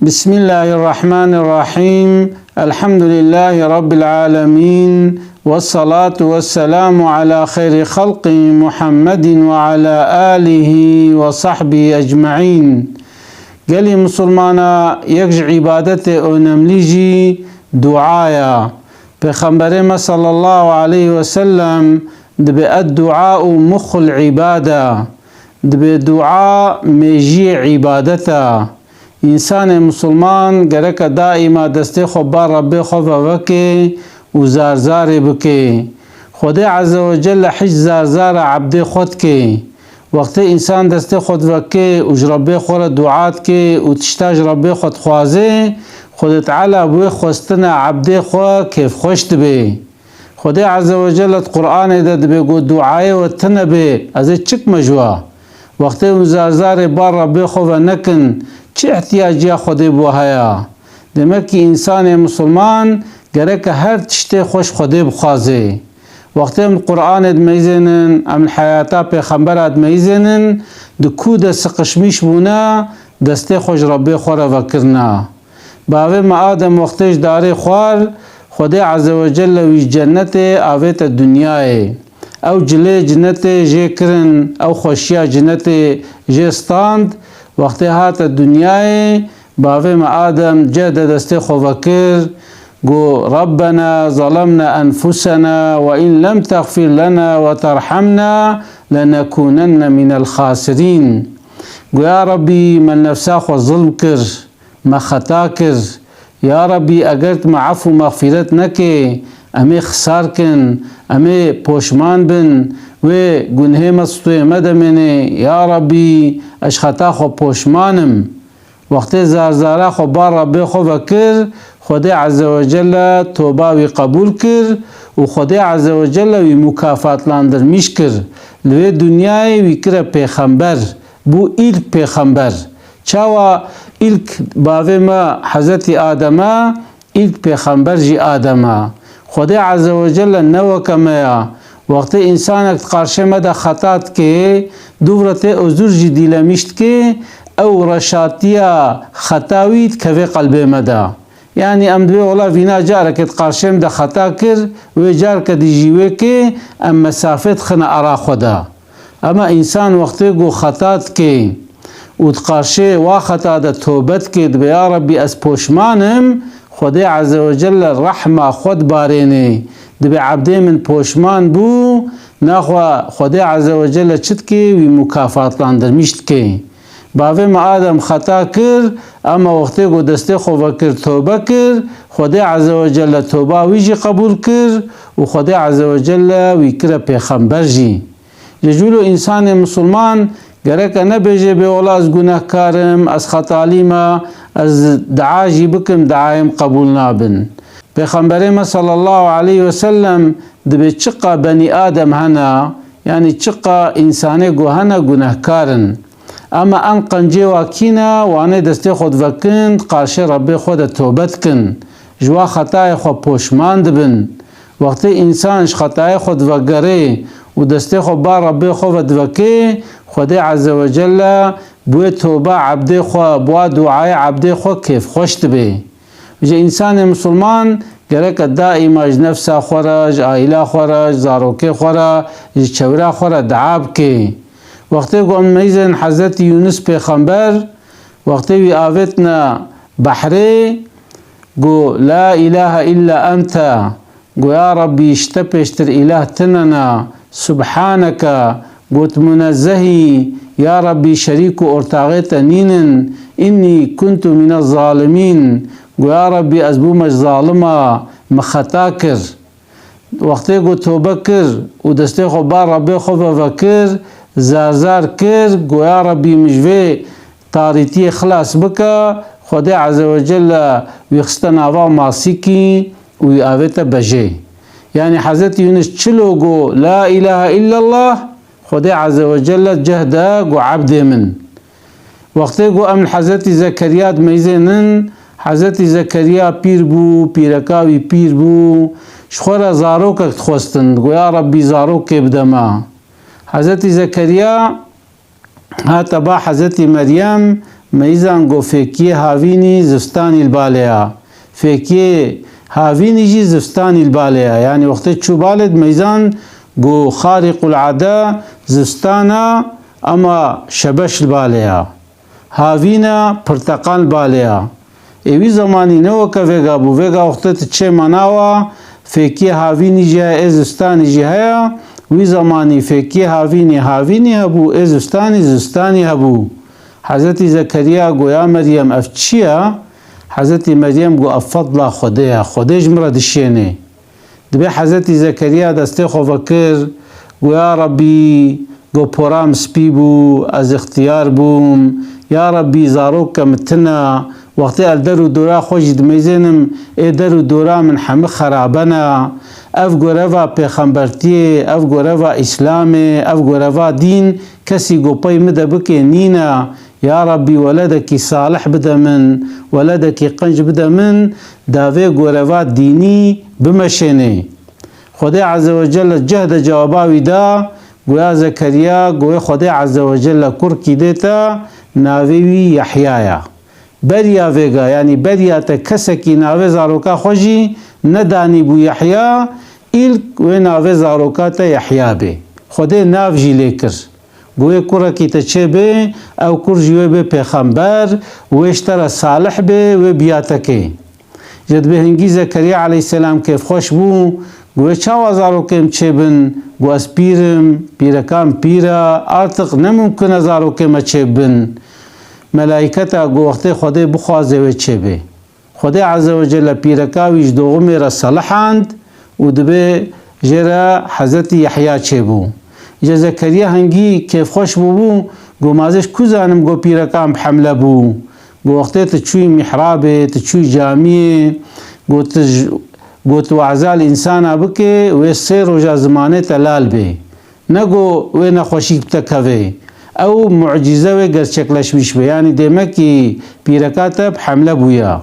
بسم الله الرحمن الرحيم. الحمد لله رب العالمين، والصلاة والسلام على خير خلق محمد وعلى آله وصحبه أجمعين. قالي مسلمانا يكج عبادت ونمليجي دعايا بخبرنا صلى الله عليه وسلم دبي الدعاء مخ العبادة، دبي دعاء ميجي عبادتا. انسان مسلمان گرک دائما دسته خو بار رب خو وکي و زارزار بکي. خدا عز وجل حج زارزار عبد خود کی. وقت انسان دسته خود وکي و رب خو دعات کی و تشتاج رب خود خوازه، خدا تعالی بو خوستنا عبد خو كيف خوشت به. خدا عز وجل قرآن ده بيقول دعاء وتنبه از چک مجوا. وقت زارزار بار رب خو نکن چه احتیاجی خودی بو هیا. دمکی انسان مسلمان گرک هر تشته خوش خودی بخوازه. وقتی قرآن ادمیزنن ام الحیاتا پیغمبر ادمیزنن دکو دست قشمیش بونا دسته خوش ربی خور وکرنا. باوی ما آدم وقتش داری خوار خدای عز وجل وی جنت آویت دنیای او جلی جنت جی کرن او خوشیا جنت جی استاند. وقتی هات دنیای باوی ما آدم جد دسته خو وکر گو ربنا ظلمنا انفسنا وإن لم تغفر لنا وترحمنا لنكونن من الخاسرين. گو یا ربی من نفسا خو ظلم کر ما خطا کر. یا ربی اگرت ما عفو مغفرت نکه امی خسار کن امی پوشمان بن و گناه مستوی مدمنه. یا ربی اش خطا خو پوشمانم. وقتی زارزارا خو بار ربی خو وکر خدا عز وجل توبه وی قبول کر و خدا عز وجل وی مکافات لاندر میش کر. لوی دنیای وی کر پیغمبر بو ایلک پیغمبر چاوا ایلک باوی ما حضرت آدم ایلک پیغمبر جی آدم. خدا عز وجل نو کمیا وقتی انسانک قارشه مده خطات که دورت ازور جی دیلمیشت که او رشاتیا خطاوید که قلب مده. یعنی ام دوی اولا وینا جاره که قارشه مده خطا کر و جار که دی جیوه که ام مسافت خنا ارا خدا. اما انسان وقتی گو خطات که و قارشه و خطا ده توبت که دبی یا ربی از پوشمانم خدای عز وجل رحمه خود بارینه دبی عبده من پوشمان بو نخوا خدای عز وجل چت که وی مکافات لاندر میشت که. باوی ما آدم خطا کر اما وقتی گو دسته خو وکر توبه کر خدای عز وجل توبه ویجی قبول کر و خدای عز وجل وی کر پیغمبر جی. ججولو انسان مسلمان گرک نبیجه به اولا از گناه کارم از خطالیما از دعاجی بکم دعایم قبول نابن. پیغمبر صلی الله علیه وسلم دبی چقا بنی آدم هنا یعنی چقا انسانی گو هنا گناه کارن اما ان قنجه واکینا وانه دسته خود وکند قارشه ربی خود توبت کن جوا خطای خود پوشماند بن. وقتی انسانش خطای خود وگره و دسته خود بار ربی خود وکه خدای عز وجل بو توبه عبد خو بو دعای عبد خو کیف خوشت به. وجه انسان مسلمان گرک دائما نفس خورج عائله خورج زاروکه خورا چورا خورا دعاب که. وقتی گو میزن حضرت یونس پیغمبر وقتی وی آوتنا بحره گو لا اله الا انت گو یا ربی اشتپشتر اله تننا سبحانك قلت منزهي يا ربي شريك ارتاغيت نينن إني كنت من الظالمين. يا ربي أزبومش ظالمة مخطاكر. وقتی قلت توبكر ودستي خبار ربي خبا فكر زارزار كر يا ربي مجوي طاريتي خلاص بكا خدای عز وجل ويخستنا وماسيكي ويأويت بجي. يعني حضرت يونس چلو گو لا اله الا الله خدای عز وجل جهده گو عبد من. وقتی گو ام حضرت زكريا میزنن حضرت زكريا پیر بو پیرکاوی پیر بو شخور زاروک خوستند گو یا ربی زاروک بدما. حضرت زكريا هات با حضرت مريم میزان گو فکیه هاوینی زستانی البالیا، فکیه هاوینی جی زستانی البالیا، یعنی وقتی چو بالد میزان گو خارق العاده زستانا اما شبش البالیا، هاوینا پرتقال بالیا. ایوی زمانی نو که ویگا بو، ویگا وقتی چه مناوا فکیه هاوینی جی زستانی جی هیا، وی زمانی فکیه هاوینی هبو زستانی هبو. حضرت زکریا گویا مریم اف چیه؟ حضرت مریم گو اف فضل خودش مرا دشینه. دبی حضرت زکریا دسته خو فکر گویا ربی گو پرام سپی بو از اختیار بوم، یا ربی زاروک متنا وقتی الدر و دورا خوش دمیزنم ای در و دورا من همه خرابنا، اف گوروا پیغمبرتی، اف گوروا اسلام، اف گوروا دین کسی گو پای مده بکه نینا، یا ربی ولدکی صالح بده من، ولدکی قنج بده من، داوی گوروا دینی بمشنه. خدا عز وجل جهد جواباوی دا گویا زکریا گویا خدا عز وجل کرکی دیتا ناویوی یحیایا بریا ویگا، یعنی بریا تا کسکی ناوی زاروکا خوشی ندانی بو یحیا ایل و ناوی زاروکا تا یحیا بی خدا ناو جی لیکر گویا کرکی تا چه بی او کر جیوی بی پیغمبر ویشتر صالح بی و بیاتا که جد به هنگی زکریا علیه السلام کیف خوش بو گویا چاوا زاروکیم چه بن گو از پیرکام پیرا آرتق نممکن زاروکیم چه بن ملائکتا گو وقتی خدا بخوازه و چه بی خدا عز وجل پیرکاویش دوغمی را صلحاند و دبه جرا حضرت یحیی چه بو جا زکریا هنگی کیف خوش بو گو مازش کزانم گو پیرکام حمله بو گو وقتی تچوی محرابه تچوی جامعه گو تو عزال انسان بکه و سه روزا زمانه تلال بی نگو و نخوشی بتکوه او معجزه و گرچکلش بیش بی یعنی دیمکی پیرکات حمله بویا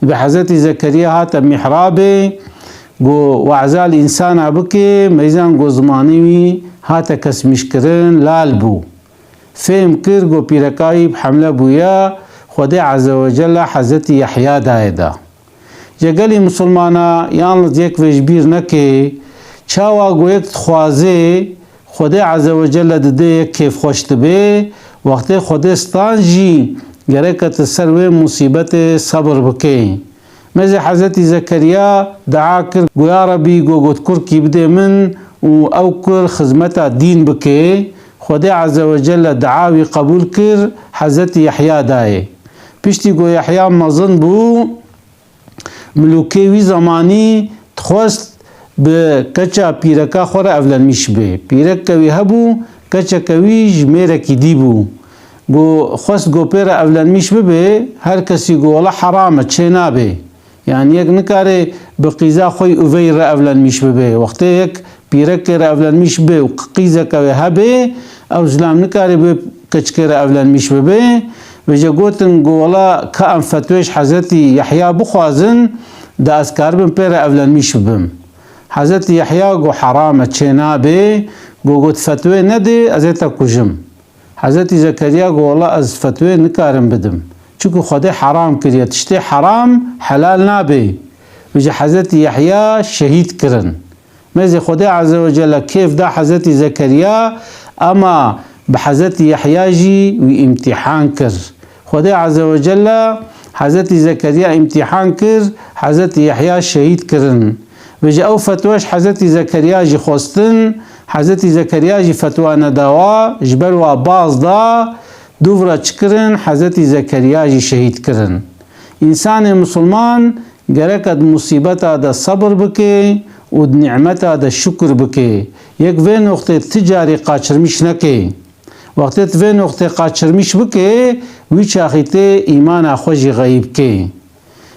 به حضرت زکریا هات محرابه گو و عزال انسان بکه میزان گو زمانیوی هات کسمش کرن لال بو فهم کر گو پیرکای حمله بویا خدا عز وجل حضرت یحیی دایدا جگلی مسلمانا یالنز یک وجبیر نکه چاوا گو یک خوازه خدا عز وجل دده یک کیف خوشت به وقتی خدا ستانجی گرکت سر و مصیبت صبر بکه مثل حضرت زکریا دعا کر گویا ربی گو گوت کر کی بده من و او کر خدمت دین بکه خدا عز وجل دعاوی قبول کر حضرت یحیی دایه پشتی گو یحیی مزن بو ملوکیوی زمانی تخواست به کچا پیرکا خوره اولن میش به پیرک کوی هبو کچا کوی جمیره کی دی بو گو خواست گو پیر اولن میش به هر کسی گو والا حرامه چه نابه یعنی یک نکاره به قیزا خوی اوی را اولن میش به وقتی یک پیرک را اولن میش به و قیزا کوی هبه او زلام نکاره به کچک را اولن میش به وجا گوتن گو والا که ام فتویش حضرت یحیی بخوازن دا اسکار بم پیر اولن میش بم حضرت یحیی گو حرامه چه نابه گو گوت فتوی نده ازیتا کجم حضرت زکریا گو والله از فتوی نکارم بدم چونکه خدا حرام کریه تشتی حرام حلال نابه وجه حضرت یحیی شهید کرن مزی خدا عز وجل کیف دا حضرت زکریا اما بحضرت یحیی جی و امتحان کر خدا عز وجل حضرت زکریا امتحان کر حضرت یحیی شهید کرن وجه او فتوش حضرت زکریا جی خوستن حضرت زکریا جی فتوى نداوا جبروا باز دا دوورا چکرن حضرت زکریا جی شهید کرن انسان مسلمان گرکد مصیبتا دا صبر بکه و نعمتا دا شکر بکه یک وین وقت تجاری قاچرمیش نکه وقت وین وقت قاچرمیش بکه وی چاخیت ایمان خوشی غیب که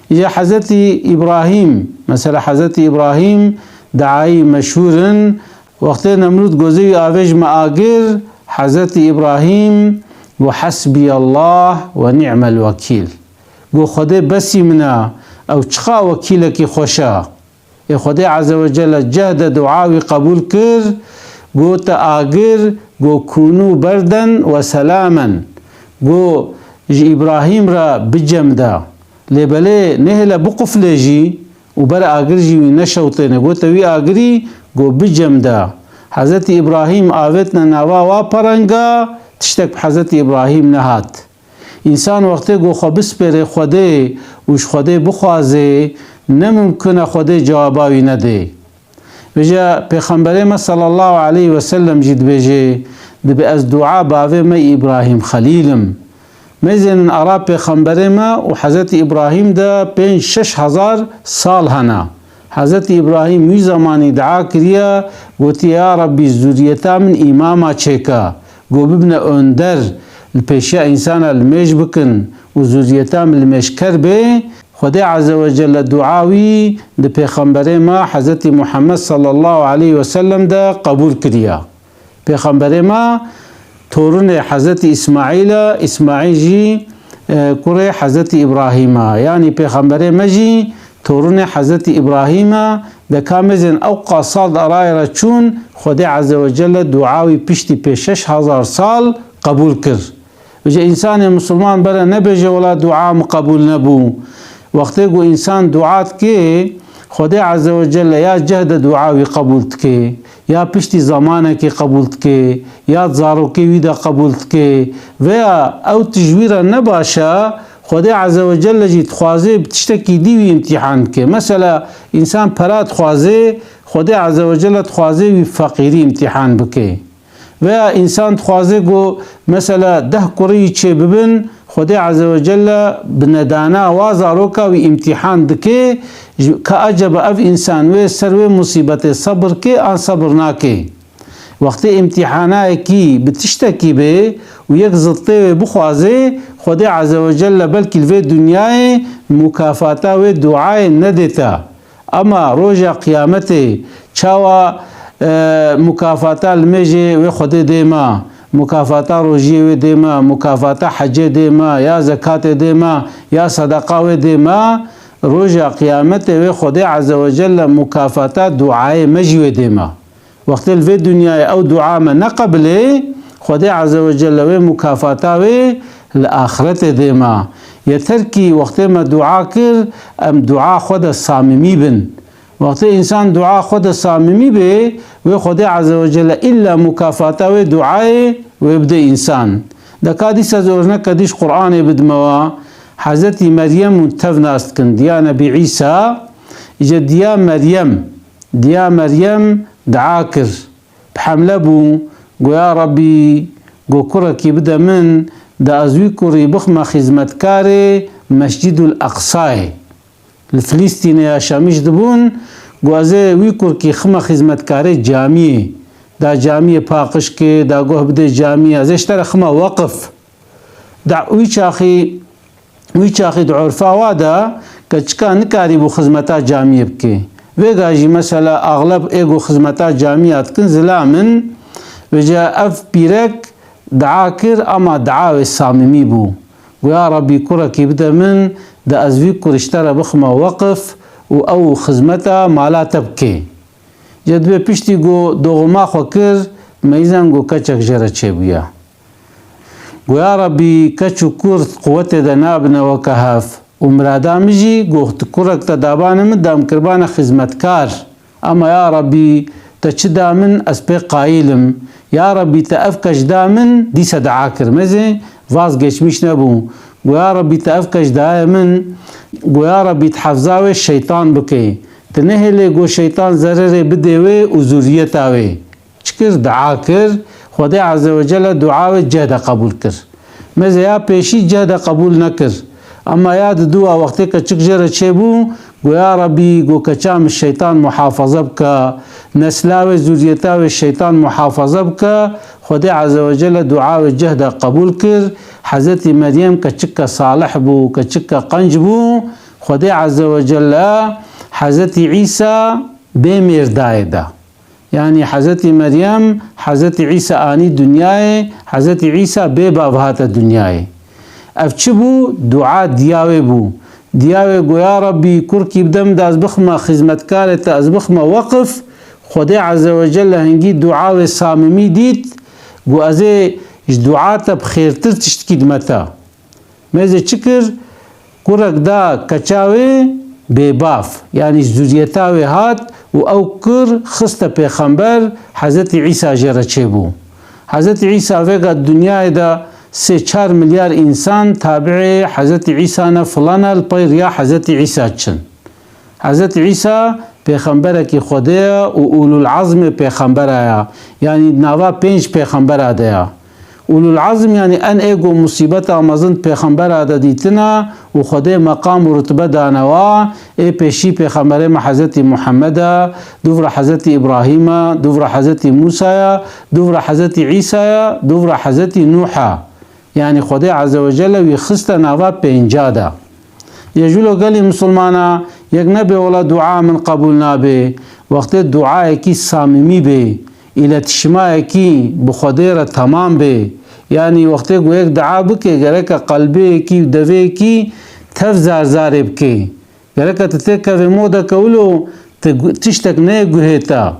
یا حضرت ابراهیم مثلا حضرت ابراهیم دعای مشهورن وقت نمرود گوزی آویج معاگر حضرت ابراهیم و حسبی الله و نعم الوکیل گو خدا بسی منا او چخا وکیل کی خوشا خدا عز وجل جهد دعاوی قبول کر گو تا آگر گو کونو بردن و سلاما گو جي إبراهيم را بجمدا لبلي نهلا بقفل جي وبرا آگر جي نشوتين قو توي آگري قو بجمدا حضرت إبراهيم آوتنا نوا و پرنگا تشتك حضرت إبراهيم نهات انسان وقتی گو خبس پر خوده وش خوده بخوازه نممکنه خوده جواباوی نده بجا پیغمبر ما صلی الله علیه و سلم جد بجه دبی از دعا باوه ما إبراهيم خلیلم مزن ارا پیغمبر ما و حضرت إبراهيم دا 5-6,000 سال هنا حضرت إبراهيم می زمانی دعا کریا گوتی یا ربی ذریتا من اماما چکا گو ببن اندر البيشا إنسان الميش بكن وزوجيتا من الميش كربه خدي عز وجل دعاوي ده پیغمبر ما حضرت محمد صلى الله عليه وسلم ده قبول كريا پیغمبر ما تورن حضرت إسماعيل جي كره حضرت إبراهيم يعني پیغمبر ما جي تورن حضرت إبراهيم ده كامزن أوقع صاد أرائر چون خدي عز وجل دعاوي پشتی 5,000 سال قبول كر وجه انسان مسلمان برا نبجه ولا دعاء مقبول نبو وقتی گو انسان دعات که خدا عز وجل یا جهد دعاوی قبولت که یا پشتی زمانه که قبولت که یا زارو که ویدا قبولت که و او تجویر نباشه خدا عز وجل جیت خوازه بتشتکی دیوی امتحان که مثلا انسان پرات خوازه خدا عز وجل خوازه وی فقیری امتحان بکه و انسان خوازه گو مثلا 10 کری چه ببن خدا عز وجل بندانا وازاروکا و امتحان دکه که عجب اف انسان و سر و مصیبت صبر که آن صبر ناکه وقتی امتحانه کی بتشتکی به و یک زلطه بخوازه خدا عز وجل بلکه الوی دنیای مکافاتا و دعای ندیتا اما روژا قیامت چاوا مكافاتا المجي وخده ديما مكافاتا روجي وديما مكافاتا حج ديما يا زكاة ديما يا صدقة ديما روجا قيامته وخده عز وجل مكافاتا دعاء مجي ديما وقت الفي دنيا او دعاء ما نقبله خده عز وجل ومكافاتا الآخرة ديما يتركي وقت ما دعاء كر ام دعاء خده صاممي بن وقت انسان دعا خود صاممی به و خدا عز وجل الا مكافاته و دعای و يبدا انسان دا کادیس از اورنا کدیش قرآن بدموا حضرت مریم تفناست کند یا نبی عیسی اجا دیا مریم دعا کر بحمله بو گو یا ربی گو کرکی بدا من دا ازوی کری بخم خدمتکار مسجد الاقصای الفلسطيني يا شاميش دبون گوازه ویکور کی خما خدمتکاری جامعه دا جامعه پاقش که دا گوه بده جامعه ازش تر خما وقف دا ویچاخی دعورفا وادا کچکا نکاری بو خدمتا جامعه بکی ویگاجی مثلا اغلب ایگو خدمتا جامعه اتکن زلامن وجا اف بیرک دعا کر اما دعاوی صاممی بو ويا ربي كركي بدا من دا ازوي كرشترى بخما وقف و او خدمتا مالا تبكي جدوه پشتی گو دوغما خو کر میزن گو کچک جره چه بیا گو یا ربی کچو کرد قوت دا نابنا و کهف و مرادا مجی گو کرک تا دابانم دام کربان خدمتکار اما یا ربی تا چه دامن از پی قایلم یا ربی تا افکش دامن دیس دعا کرمزه واز geçmiş نبو گو یا ربی تا افکش دائمن گو یا ربی تحفظاوه شیطان بکی تنهله گو شیطان ضرر بدهوه و ذریتاوه چکر دعا کر خدا عز وجل دعاوه جهد قبول کر مزه یا پیشی جهد قبول نکر اما یاد دعا وقتی که چک جره چه بو گو یا ربی گو کچام الشیطان محافظه بکا نسلاوه ذریتاوه الشیطان محافظه بکا خدا عز وجل دعاوه جهد قبول کر حضرت مریم کچک صالح بو کچک قنج بو خدا عز وجل حضرت عیسی بمیر دایده يعني حضرت مريم حضرت عيسى آني دنياي حضرت عيسى بيبا بهات دنياي افچبو دعاء دياوي بو دياوي گو يا ربي كركي بدم دا ازبخما خدمتكار تا ازبخما وقف خدا عز وجل هنگي دعاء صاممي ديت گو ازي دعاء تا بخيرتر تشتكي دمتا مزه چکر کرک دا کچاوه بباف یعنی زوریتاوه هات و او کر خست پیغمبر حضرت عیسی جره چه بو. حضرت عیسی وگا دنیا دا 3-4 ملیار انسان تابع حضرت عیسی نه فلان الپیر یا حضرت عیسی چن. حضرت عیسی پیغمبر کی خدا و اولو العظم پیغمبر آیا یعنی نوا 5 پیغمبر آدیا. اولو العظم یعنی ان ایگو مصیبت آمازن پیغمبر آده دیتنا و خدا مقام و رتبه دانوا ای پیشی پیغمبر ما حضرت محمد دوبر حضرت ابراهیم دوبر حضرت موسی دوبر حضرت عیسی دوبر حضرت نوح یعنی خدا عز وجل وی خست نوا 50 ده. یجولو گلی مسلمانا یک نبی ولا دعا من قبول نابه وقت دعا کی صاممی به الى تشما کی بخدا را تمام به یعنی وقت گو یک دعا بکه گره که قلبه کی دوه کی تف زار بکه گره که تتکه و مودا کولو تشتک نه گوهیتا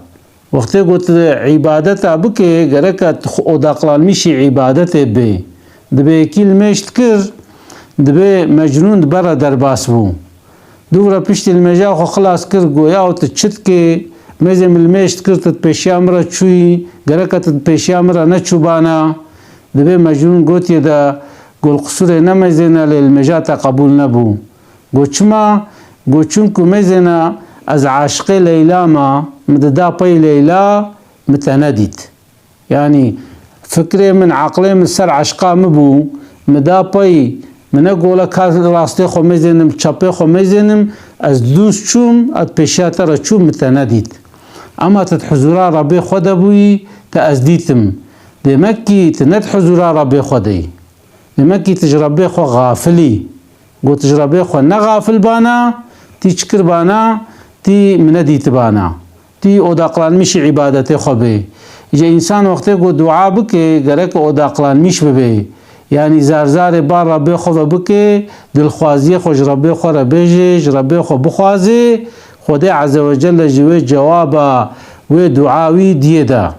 وقت گو عبادت بکه گره که اداقلال میشی عبادت به دبه کی المشت کر دبه مجنون برا درباس بو دوباره پشت المجا خو خلاص کر گویا و تچت که مزم المشت کرد پیشی امرا چوی گره که پیشی امرا نچوبانا دبه مجنون گوتی دا گل قصور نمزینا للمجا تا قبول نبو گوچما گوچون کو مزینا از عاشق لیلا ما مددا پی لیلا متندید یعنی فکر من عقل من سر عشقا مبو مدا پی من اقول کار راسته خو مزینم چپه خو مزینم از دوست چوم ات پیشاته را چوم متندید اما تد حضورا ربی خدا بوی تا از دیتم دمکی تند حضورا ربی خدای دمکی تجربه خو غافلی گو تجربه خو نغافل بانا تی چکر بانا تی مندیت بانا تی اوداقلان میش عبادت خو به اجا انسان وقتی گو دعا بکه گرک اوداقلان میش ببه یعنی زار بار ربی خو بکه دلخوازی خوش ربی خو را بیجش ربی خو بخوازی خدا عز وجل جوی جوابا و دعاوی دیده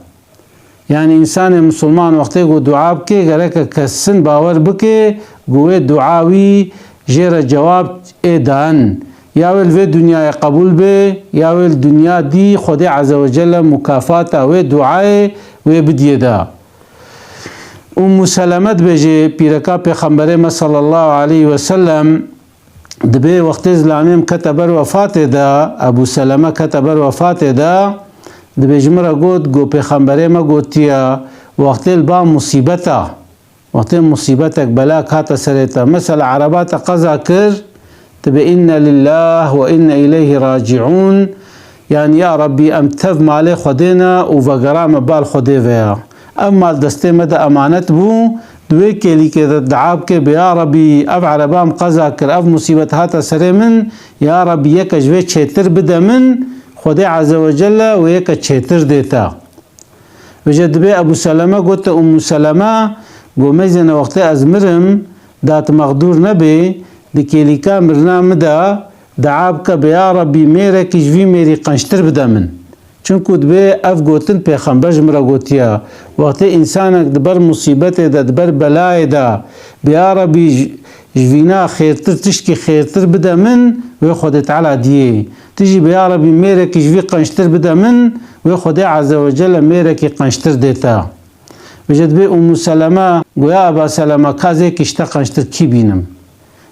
یعنی انسان مسلمان وقتی گو دعا بکه گرک کسن باور بکه گوی دعاوی جیر جواب ایدان یا ول و دنیا قبول به یا ول دنیا دی خدا عز وجل مکافات و دعای و بدیده. ام سلمت بجه پیرکا پیغمبر ما صلی الله علیه و سلم دبه وقت اسلامیم کتبر وفات دا ابو سلمه کتبر وفات دا دبه جمره گو پیغمبر ما گوتیا وقت البا مصیبتا وقت مصیبتک بلا کاتا سریتا مثل عربات قضا کر تبه إنا لله وإنا إليه راجعون يعني يا ربي أمتف مالي خدينا وفقرام بال خدي فيها اما دسته مدى امانت بو دوی کلی که دعاب که بیا ربی اف عربام قضا کر اف مصیبت هاتا سره من یا ربی یک جوی چیتر بده من خدا عز وجل و یک چیتر دیتا وجد بی ابو سلمه گوت ام سلمه گو میزن وقت از مرم دات مقدور نبی دی کلی که مرنا مده دعاب که بیا ربی میره که جوی میری قنشتر بده من چونکو دبه اف گوتن پیغمبر جمرا گوتیا وقت انسانک دبر مصیبت دا دبر بلای دا بیا ربی جوینا خیرتر تشکی خیرتر بده من و خود تعالی دیه تجی بیا ربی میره که جوی قنشتر بده من و خود عز وجل میره که قنشتر دیتا وجد به ام سلمه گویا ابا سلمه کازه کشتا قنشتر کی بینم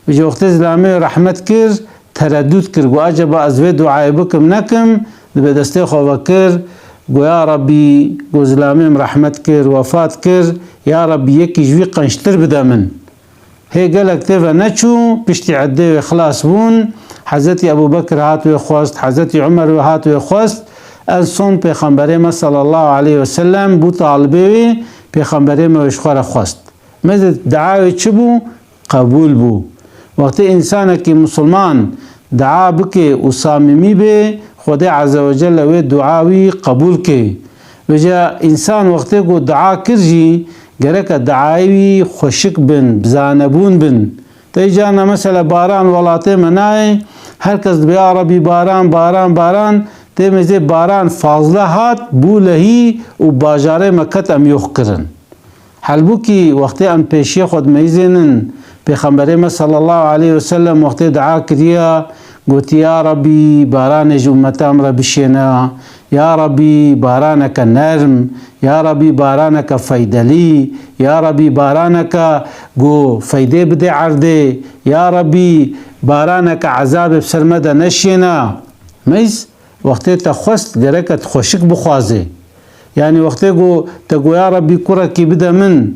وجد وقت اسلامی رحمت کر تردد کر گو عجبا از وی دعای بکم نکم دبه دسته خواه کر گو یا ربی گو زلامیم رحمت کر وفات کر یا ربی یکی جوی قنشتر بده من هی گلک تیوه نچو پشتی عده و خلاص بون حضرت ابو بکر هاتو خواست حضرت عمر هاتو خواست از سون پیغمبر ما صلی الله علیه وسلم بو طالبه پیغمبر ما وشخوار خواست مزد دعاوی چه بو؟ قبول بو وقتی انسان که مسلمان دعا بکه و صاممی به خدا عز وجل و دعاوی قبول که وجا انسان وقتی کو دعا کرجی گرک دعاوی خوشک بن بزانبون بن تیجانا مثلا باران ولاته منای هر کس بیا ربی باران باران باران تیمزه باران فاضله هات بولهی و باجاره مکت ام یخ کرن حلبو کی وقتی ام پیشی خود میزنن پیغمبر ما صلی الله علیه وسلم وقت دعا کریا گوتی یا ربی باران امتام را بشینا، یا ربی بارانک نرم، یا ربی بارانک فیدلی، یا ربی بارانک گو فیده بده عرده، یا ربی بارانک عذاب بسرمده نشینا. میز وقتی تا خواست گرکت خوشک بخوازه، یعنی وقتی گو تگو یا ربی کرکی بده من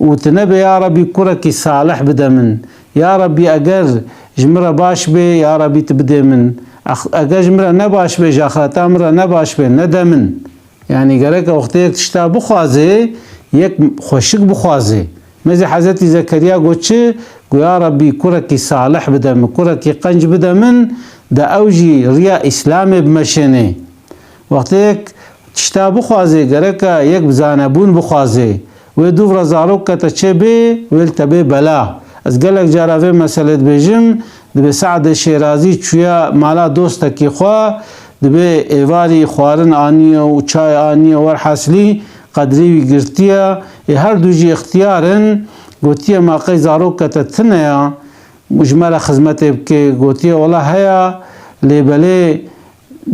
و تنبی یا ربی کرکی صالح بده من، یا ربی اگر جمره باش به یا ربی تبده من، اگر جمره نباش به جاخرتا مره نباش به نده من. یعنی گرک وقتی یک تشتا بخوازه یک خوشک بخوازه. مثل حضرت زکریا گو چه گو یا ربی کرکی صالح بده من، کرکی قنج بده من، دا اوجی ریا اسلام بمشنه. وقتی یک تشتا بخوازه گرک یک بزانبون بخوازه و دو رزاروک تا چه به ویل تبه بلا. از گلک جاراوه مسئلت بیجم دبی سعد شیرازی چویا مالا دوستا کی خواه دبی ایواری خوارن آنیه و چای آنیه ور حاصلی قدریوی گرتیه هر دوجی اختیارن گوتیه ماقی زاروک تا تنیا مجمل خدمت بکی گوتیه والله هیا لیبله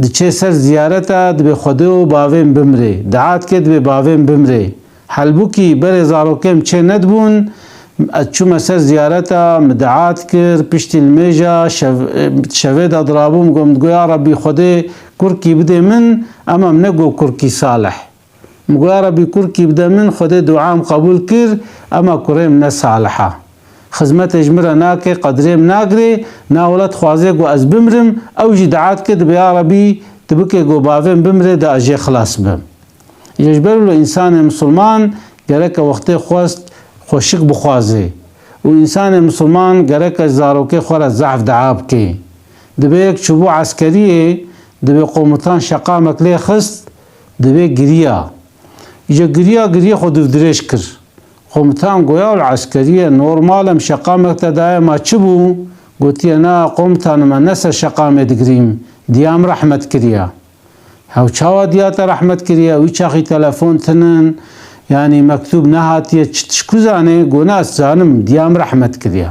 دچه سر زیارتا دبی خوده و باویم بمره دعات که دبی باویم بمره حلبو کی بر زاروکم چه ندبون چوم سر زیارتا مدعات کر پشت المیجا شوید اضرابوم گو یا ربی خوده کرکی بده من اما منگو کرکی صالح مگو یا ربی کرکی بده من خوده دعام قبول کر اما کریم نصالحا خدمت اجمره ناکه قدریم ناگره ناولت خوازه گو از بمرم او جی دعات کد بیا ربی تبکه گو باویم بمره دا اجی خلاص بم. یجبرلو انسان مسلمان گرک وقت خواست خوشک بخوازه و انسان مسلمان گرک زاروکه خورا ضعف دعاب که دبی یک چوبو عسکریه دبی قومتان شقا مکلی خست دبی گریا ایجا گریا خود درش کر قومتان گویا العسکریه نورمالم شقا مکتدای ما چبو گوتی نا قومتان ما نسا شقا مدگریم دیام رحمت کریا هاو چاوا دیاتا رحمت کریا وی چاقی تلفون تنن یعنی مکتوب نهاتیه چتشکو زانه گوناس زانم دیام رحمت کریا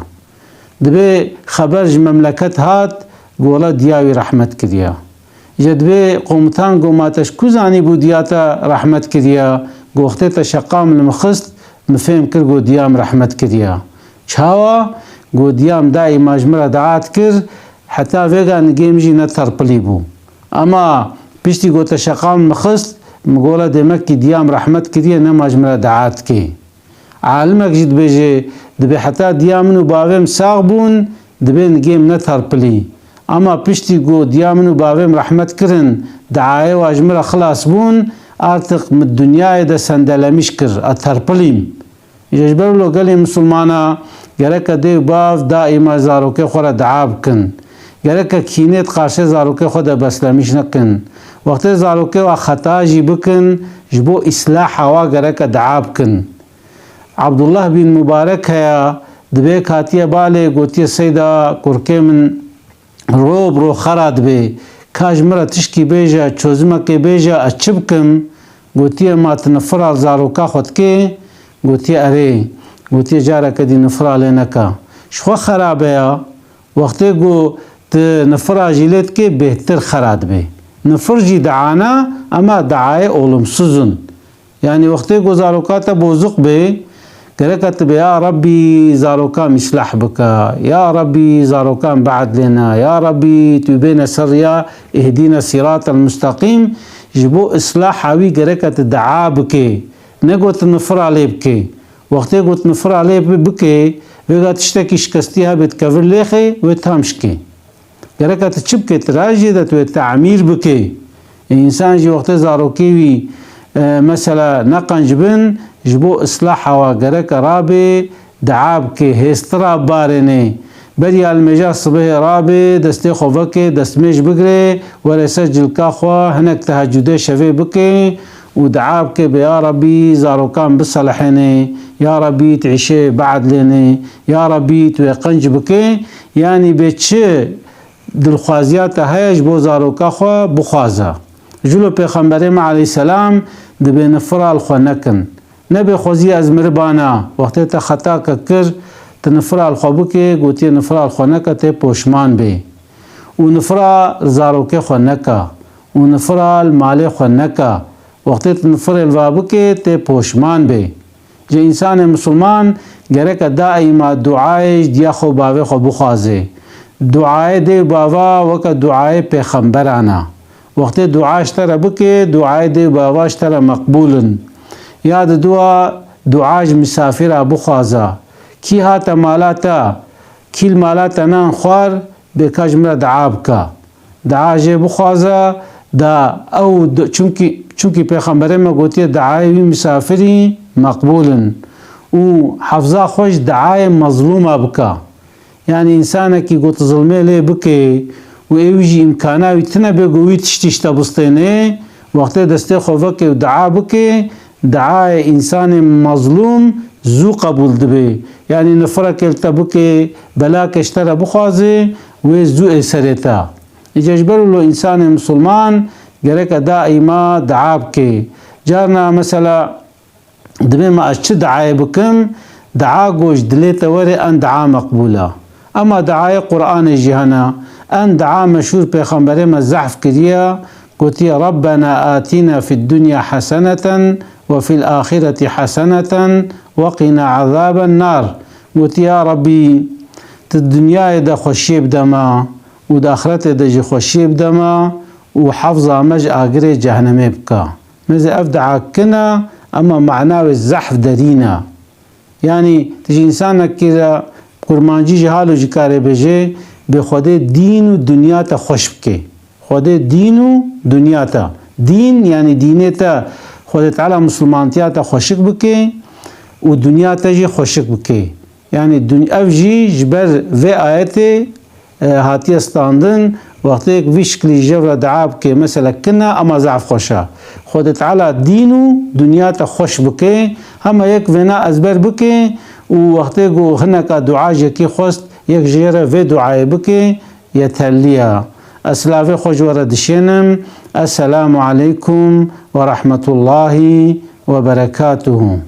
دبی خبرج مملکت هات گولا دیاوی رحمت کریا جدبی قومتان گو ما تشکو زانی بو دیاتا رحمت کریا گوخته تا شقام المخست مفهم کر گو دیام رحمت کریا چاوا گو دیام دای مجمره دعات کر حتی ویگا نگیم جی نترپلی بو اما پیشتی گو تا شقام المخست مقوله دمك ديام رحمت كريه نماج مرا دعات كي عالمك جد بيجي دبي حتى ديامنو باوهم ساغبون دبي نجيم نتهر بلي اما بيشتي قو ديامنو باوهم رحمت كرن دعاية واجمرا خلاص بون ارتق من الدنيا دا سندلمش كر اتهر بليم يجبر له قالي مسلمانا يركا دي باف دائما زاروكي خورا دعاب كن يركا كينيت قارشي زاروكي خورا بسلمش نكن وقت زاروكي و خطا جي بكن جبو إصلاح هوا گرك دعاب كن. عبد الله بن مبارك هيا دبي كاتيه بالي قوتيه سيدا كوركي من روب رو خراد بي كاج مرة تشكي بيجا چوزمك بيجا اچبكم قوتيه ما تنفر زاروكا خودكي قوتيه اري قوتيه جارا كدي نفر لنكا شخوا خراب هيا وقت قو تنفر جيلت كي بهتر خراد بي نفرجي دعانا اما دعاية اولمسوزن يعني وقتی کو زاروکاتا بوزق به گرکت به یا ربي زاروکا مصلح بكا يا ربي زاروکا بعد لنا يا ربي تبين سريا اهدينا الصراط المستقيم جبو اصلاح هاوي گرکت دعا بكي نگوت نفر عليه بكي وقتی گوت نفر عليه بكي وگا تشتكي شكستيها بتكفر ليخي وتامشكي گرکت چبکه تراجی دت و تعمیر بکی انسان جی وقت زاروکی وی مثلا نقنج بن جبو اصلاح و گرک رابی دعاب که هسترا بارنه بری المجا صبح رابی دستی خوفکه دستمیش بگره و رسجل کاخوا هنک تهجده شوی بکی و دعاب که بیا ربی زاروکان بصلحنه یا ربی تعیشه بعد لنه یا ربی توی قنج بکی یعنی بچه دلخوازیات هایش بو زاروکا خو بخوازه جلو پیغمبر ما علیه السلام دبی نفرال خو نکن نبی خوزی از مربانا وقتی تا خطا کر تنفرا الخوبك قوتي نفرا الخونك تي پوشمان بي ونفرا زاروك خونك ونفرا المال خونك وقتی تنفر الوابك تي پوشمان بي جه انسان مسلمان گرک دائما دعای دیا خو باوی خو بخوازه دعای دی باوا وک دعای پیغمبرانا وقت دعاش تر بکه دعای دی باواش تر مقبولن یاد دعاج مسافر بخوازه کی هات مالاتا کیل مالاتا نان خوار بکاج مرا دعاب کا دعاج بخوازه دا او چونکی پیغمبر ما گوتی دعای مسافری مقبولن و حفظا خوش دعای مظلومه بکا يعني إنسانك قلت ظلمي لي بكي ويجي إمكانه ويتنا بيقوي تشتيشتا بسطيني وقت دستي خوفك ودعا بكي دعا إنسان مظلوم زو قبول دبي يعني نفرك التبكي بلاك اشترى بخوازي وزو إسرتا يجبر له إنسان مسلمان قالك دائما دعا بكي جارنا مثلا دبي ما أشت دعا بكم دعا قوش دليتا وري أن دعا مقبولة اما دعای قرآن جهانا ان دعا مشهور پیغمبر ما زحف كريا قوتي ربنا آتنا في الدنيا حسنة وفي الآخرة حسنة وقنا عذاب النار قوتي يا ربي الدنيا دا خوشي بدما ودا آخرت دا جي خوشي بدما وحفظا مج آقري جهنمي بكا ماذا أفدعا كنا اما معناه الزحف دارينا يعني تجي إنسانك كذا قرمانجی جهالو جکاره بجه به خود دین و دنیا تا خوش بکه خود دین و دنیا تا دین یعنی دینه تا خود تعالی مسلمانتیا تا خوشک بکه و دنیا تا جی خوشک بکه یعنی دنیا افجی جبر و آیت هاتی استاندن وقتی یک وشکلی جبر دعاب که مثلا کنا اما ضعف خوشه خود تعالی دین و دنیا تا خوش بکه همه یک ونا ازبر بکه ووقتی گو هنکا دعا جکی خواست یک جیره و دعای بکی یتلیا اسلاف خوش وردشینم السلام علیکم و رحمت الله و برکاته